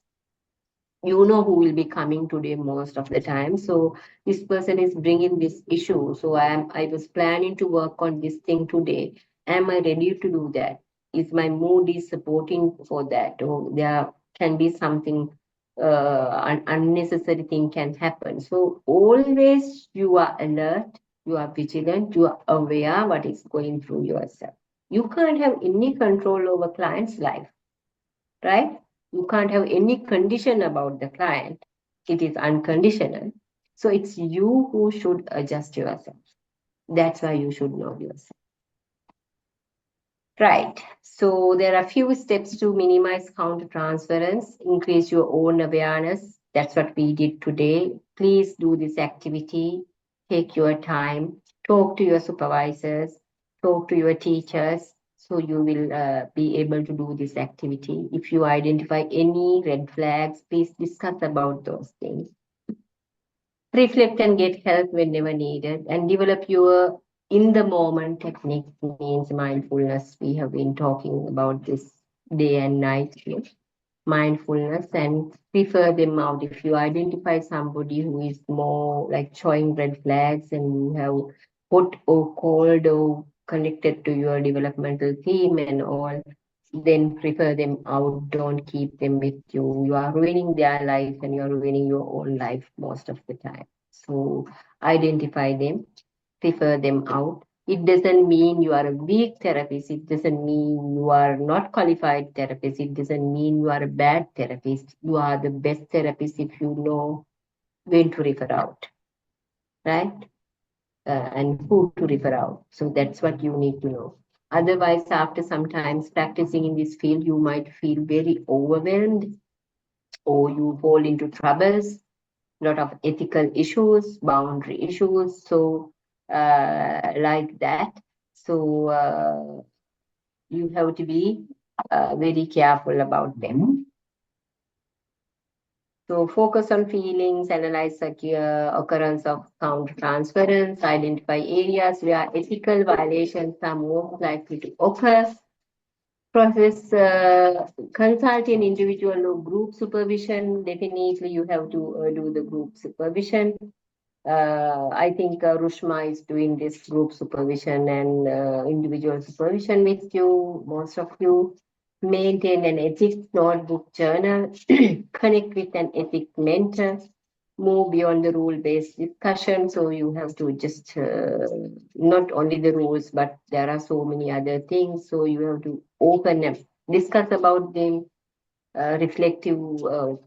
Speaker 3: You know who will be coming today most of the time. So this person is bringing this issue. So I was planning to work on this thing today. Am I ready to do that? Is my mood is supporting for that? Or there can be something unnecessary thing can happen. So always you are alert, you are vigilant, you are aware what is going through yourself. You can't have any control over client's life, right? You can't have any condition about the client. It is unconditional. So it's you who should adjust yourself. That's why you should know yourself. Right. So there are few steps to minimize countertransference, increase your own awareness. That's what we did today. Please do this activity. Take your time. Talk to your supervisors. Talk to your teachers. So you will be able to do this activity. If you identify any red flags, please discuss about those things. Reflect and get help whenever needed, and develop your in the moment technique means mindfulness. We have been talking about this day and night here. Mindfulness and refer them out. If you identify somebody who is more like showing red flags and you have put or called or connected to your developmental team and all, then refer them out. Don't keep them with you. You are ruining their life and you are ruining your own life most of the time. So identify them, refer them out. It doesn't mean you are a weak therapist. It doesn't mean you are not qualified therapist. It doesn't mean you are a bad therapist. You are the best therapist if you know when to refer out, right? And who to refer out. So that's what you need to know. Otherwise, after sometimes practicing in this field, you might feel very overwhelmed or you fall into troubles, lot of ethical issues, boundary issues. So like that. So you have to be very careful about them. So focus on feelings, analyze the occurrence of countertransference, identify areas where ethical violations are most likely to occur, process consult in individual or group supervision. Definitely you have to do the group supervision. I think Rushma is doing this group supervision and individual supervision with you. Most of you maintain an ethics notebook journal, connect with an ethics mentor, move beyond the rule-based discussion. So you have to just not only the rules, but there are so many other things. So you have to open and discuss about them, reflective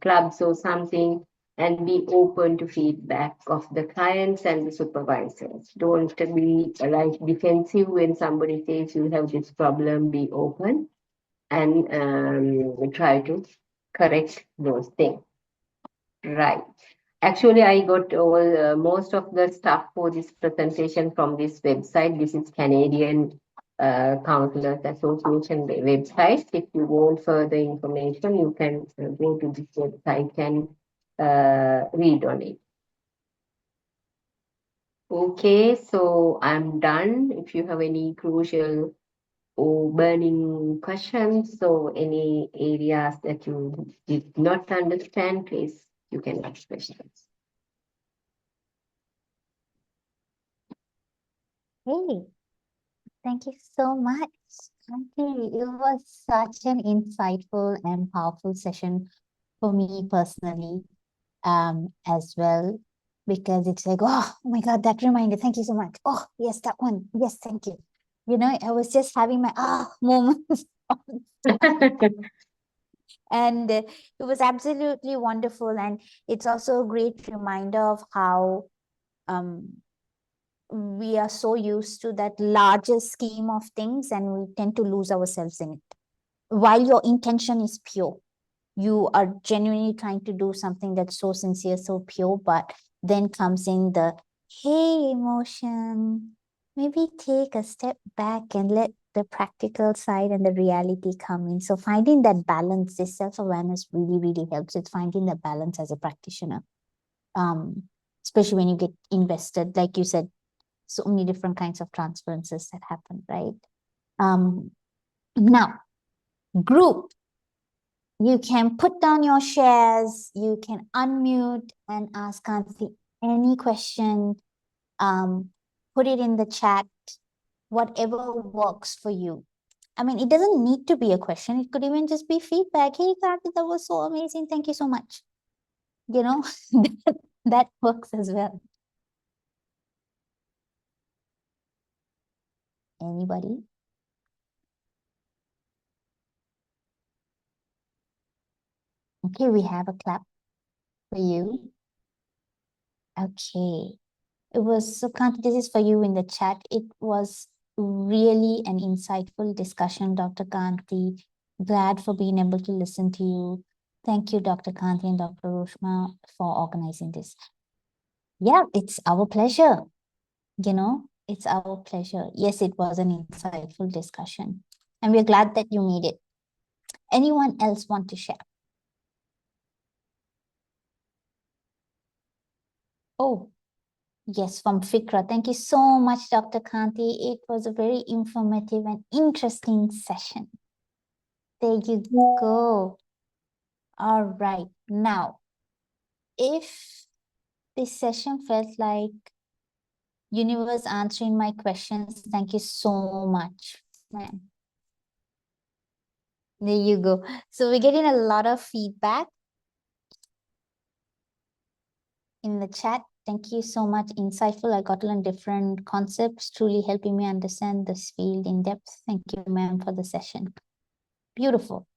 Speaker 3: clubs or something, and be open to feedback of the clients and the supervisors. Don't be like defensive when somebody says you have this problem. Be open and try to correct those things. Right. Actually, I got all most of the stuff for this presentation from this website. This is Canadian Counselors Association website. If you want further information, you can go to this website and read on it. Okay, so I'm done. If you have any crucial or burning questions or any areas that you did not understand, please, you can ask questions.
Speaker 1: Hey, thank you so much. Kanthi. It was such an insightful and powerful session for me personally, as well, because it's like, oh my God, that reminder. Thank you so much. Oh, yes, that one. Yes, thank you. You know, I was just having my moments. And it was absolutely wonderful. And it's also a great reminder of how um, we are so used to that larger scheme of things and we tend to lose ourselves in it while your intention is pure. you are genuinely trying to do something that's so sincere, so pure, but then comes in the, hey, emotion, maybe take a step back and let the practical side and the reality come in. So finding that balance, this self-awareness really, really helps. It's finding the balance as a practitioner. Especially when you get invested, like you said, so many different kinds of transferences that happen, right? Now, group, you can put down your shares, you can unmute and ask Kanthi any question, put it in the chat, whatever works for you. I mean, it doesn't need to be a question. It could even just be feedback. Hey, Kanthi, that was so amazing. Thank you so much. You know, that works as well. Anybody? Okay, we have a clap for you. Okay. It was, so Kanthi, this is for you in the chat. It was really an insightful discussion, Dr. Kanthi. Glad for being able to listen to you. Thank you, Dr. Kanthi and Dr. Roshma, for organizing this. Yeah, it's our pleasure. You know, it's our pleasure. Yes, it was an insightful discussion. And we're glad that you made it. Anyone else want to share? Oh, yes, from Fikra. Thank you so much, Dr. Kanthi. It was a very informative and interesting session. There you go. All right. Now, if this session felt like universe answering my questions, thank you so much, man. There you go. So we're getting a lot of feedback in the chat. Thank you so much. Insightful. I got to learn different concepts, truly helping me understand this field in depth. Thank you, ma'am, for the session. Beautiful.